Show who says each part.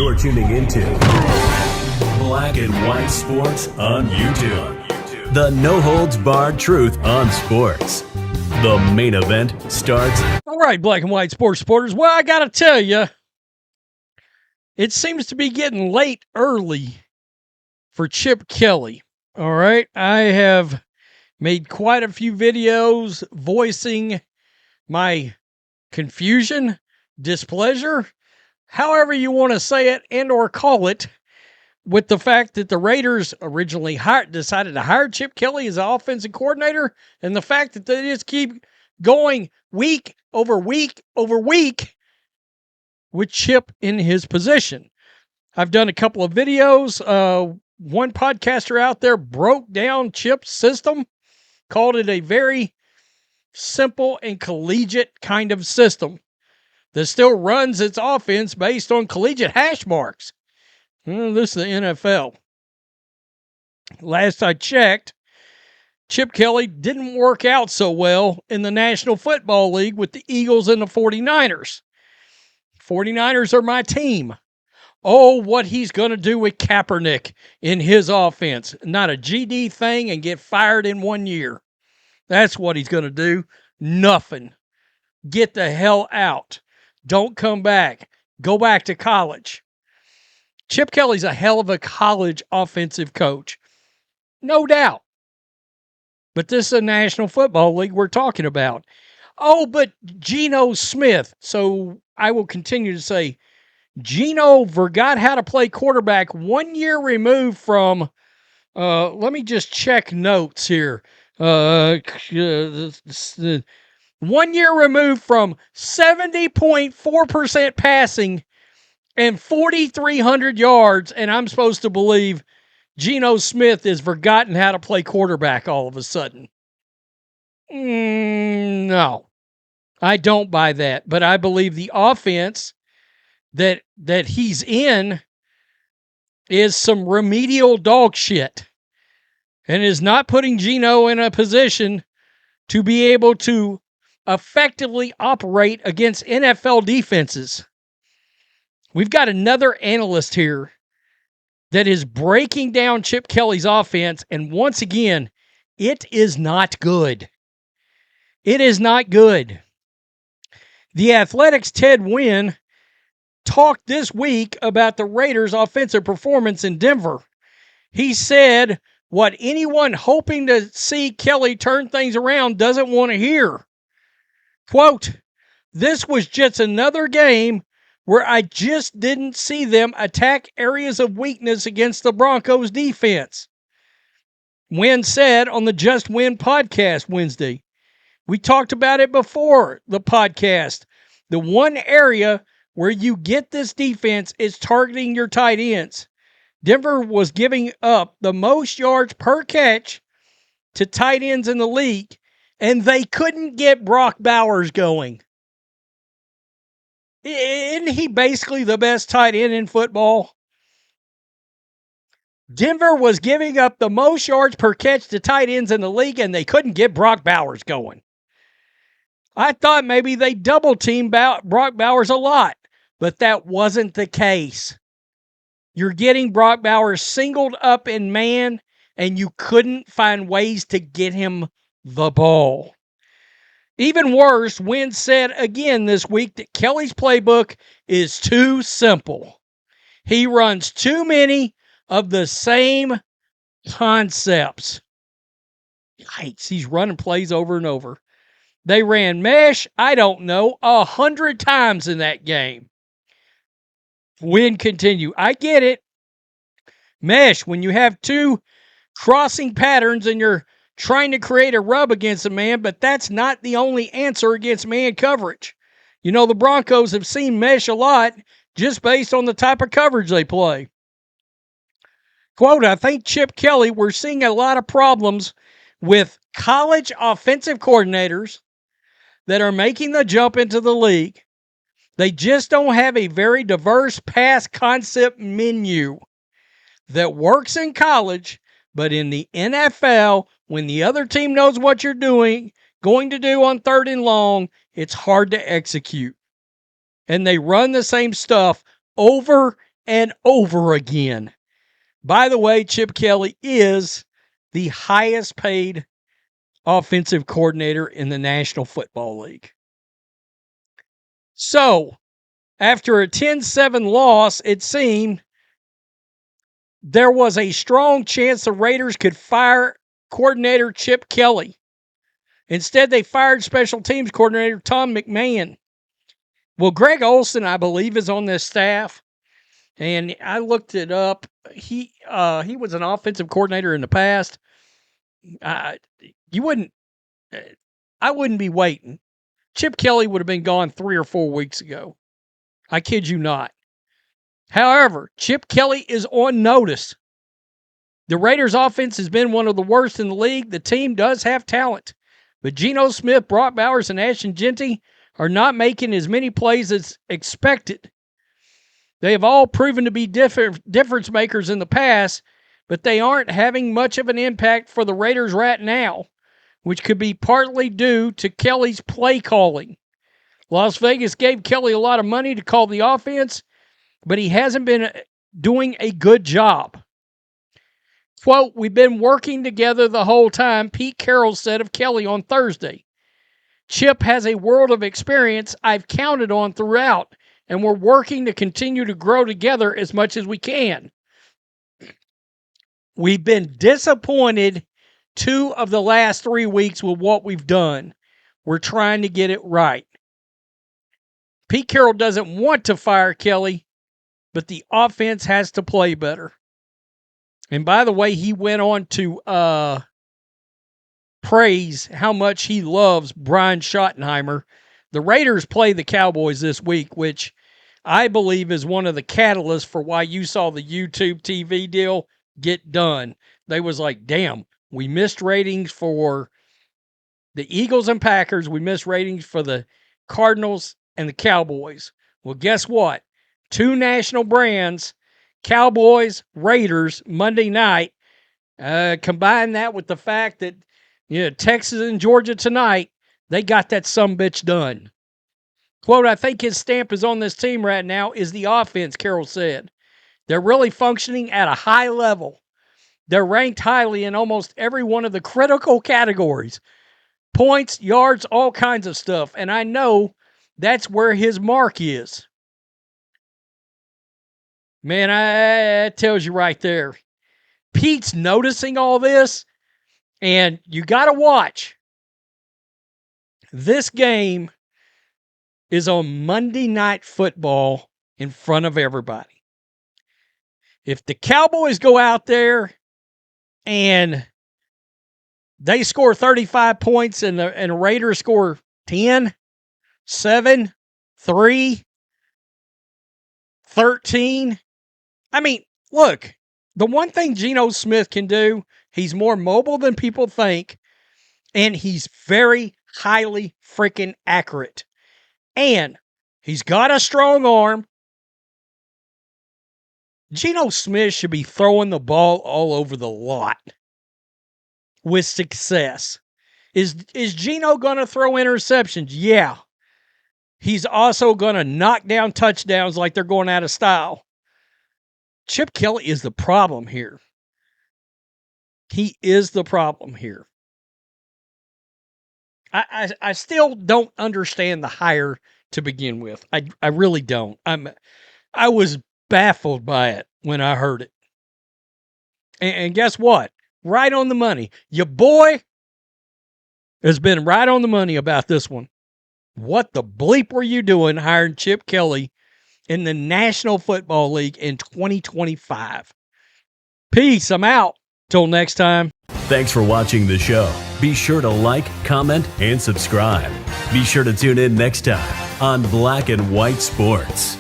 Speaker 1: You're tuning into Black and White Sports on YouTube. The no-holds-barred truth on sports. The main event starts.
Speaker 2: All right, Black and White Sports supporters. Well, I got to tell you, it seems to be getting late early for Chip Kelly. All right, I have made quite a few videos voicing my confusion, displeasure, however you want to say it and or call it, with the fact that the Raiders originally decided to hire Chip Kelly as offensive coordinator, and the fact that they just keep going week over week over week with Chip in his position. I've done a couple of videos. One podcaster out there broke down Chip's system, called it a very simple and collegiate kind of system that still runs its offense based on collegiate hash marks. Well, this is the NFL. Last I checked, Chip Kelly didn't work out so well in the National Football League with the Eagles and the 49ers. 49ers are my team. Oh, what he's going to do with Kaepernick in his offense. Not a GD thing and get fired in 1 year. That's what he's going to do. Nothing. Get the hell out. Don't come back. Go back to college. Chip Kelly's a hell of a college offensive coach. No doubt. But this is a National Football League we're talking about. Oh, but Geno Smith. So I will continue to say, Geno forgot how to play quarterback 1 year removed from, let me just check notes here. 1 year removed from 70.4% passing and 4,300 yards, and I'm supposed to believe Geno Smith has forgotten how to play quarterback all of a sudden. No, I don't buy that, but I believe the offense that he's in is some remedial dog shit and is not putting Geno in a position to be able to effectively operate against NFL defenses. We've got another analyst here that is breaking down Chip Kelly's offense, and once again, it is not good. It is not good. The Athletics' Ted Wynn talked this week about the Raiders' offensive performance in Denver. He said what anyone hoping to see Kelly turn things around doesn't want to hear. Quote, "This was just another game where I just didn't see them attack areas of weakness against the Broncos defense." Wynn said on the Just Win podcast Wednesday. We talked about it before the podcast. The one area where you get this defense is targeting your tight ends. Denver was giving up the most yards per catch to tight ends in the league, and they couldn't get Brock Bowers going. Isn't he basically the best tight end in football? Denver was giving up the most yards per catch to tight ends in the league, and they couldn't get Brock Bowers going. I thought maybe they double-teamed Brock Bowers a lot, but that wasn't the case. You're getting Brock Bowers singled up in man, and you couldn't find ways to get him the ball. Even worse, Wynn said again this week that Kelly's playbook is too simple. He runs too many of the same concepts. Yikes, he's running plays over and over. They ran mesh, 100 times in that game. Wynn continued, I get it. Mesh, when you have two crossing patterns and you're trying to create a rub against a man, but that's not the only answer against man coverage. You know, the Broncos have seen mesh a lot just based on the type of coverage they play. Quote, I think Chip Kelly, we're seeing a lot of problems with college offensive coordinators that are making the jump into the league. They just don't have a very diverse pass concept menu that works in college, but in the NFL, when the other team knows what you're going to do on 3rd and long, it's hard to execute. And they run the same stuff over and over again. By the way, Chip Kelly is the highest paid offensive coordinator in the National Football League. So, after a 10-7 loss, it seemed there was a strong chance the Raiders could fire coordinator Chip Kelly. Instead, they fired special teams coordinator Tom McMahon. Well, Greg Olson, I believe, is on this staff, and I looked it up. He was an offensive coordinator in the past. I wouldn't be waiting. Chip Kelly would have been gone 3 or 4 weeks ago. I kid you not. However, Chip Kelly is on notice. The Raiders' offense has been one of the worst in the league. The team does have talent, but Geno Smith, Brock Bowers, and Ashton Jeanty are not making as many plays as expected. They have all proven to be difference makers in the past, but they aren't having much of an impact for the Raiders right now, which could be partly due to Kelly's play calling. Las Vegas gave Kelly a lot of money to call the offense, but he hasn't been doing a good job. Quote, "We've been working together the whole time," Pete Carroll said of Kelly on Thursday. "Chip has a world of experience I've counted on throughout, and we're working to continue to grow together as much as we can. We've been disappointed 2 of the last 3 weeks with what we've done. We're trying to get it right." Pete Carroll doesn't want to fire Kelly, but the offense has to play better. And by the way, he went on to praise how much he loves Brian Schottenheimer. The Raiders play the Cowboys this week, which I believe is one of the catalysts for why you saw the YouTube TV deal get done. They was like, damn, we missed ratings for the Eagles and Packers. We missed ratings for the Cardinals and the Cowboys. Well, guess what? 2 national brands, Cowboys, Raiders, Monday night. Combine that with the fact that Texas and Georgia tonight, they got that sumbitch done. Quote, "I think his stamp is on this team right now is the offense," Carroll said. "They're really functioning at a high level. They're ranked highly in almost every one of the critical categories. Points, yards, all kinds of stuff. And I know that's where his mark is." Man, that tells you right there. Pete's noticing all this, and you got to watch. This game is on Monday Night Football in front of everybody. If the Cowboys go out there and they score 35 points and the Raiders score 10, 7, 3, 13. I mean, look, the one thing Geno Smith can do, he's more mobile than people think, and he's very highly freaking accurate. And he's got a strong arm. Geno Smith should be throwing the ball all over the lot with success. Is Geno going to throw interceptions? Yeah. He's also going to knock down touchdowns like they're going out of style. Chip Kelly is the problem here. He is the problem here. I still don't understand the hire to begin with. I really don't. I was baffled by it when I heard it. And guess what? Right on the money. Your boy has been right on the money about this one. What the bleep were you doing hiring Chip Kelly in the National Football League in 2025? Peace. I'm out. Till next time.
Speaker 1: Thanks for watching the show. Be sure to like, comment, and subscribe. Be sure to tune in next time on Black and White Sports.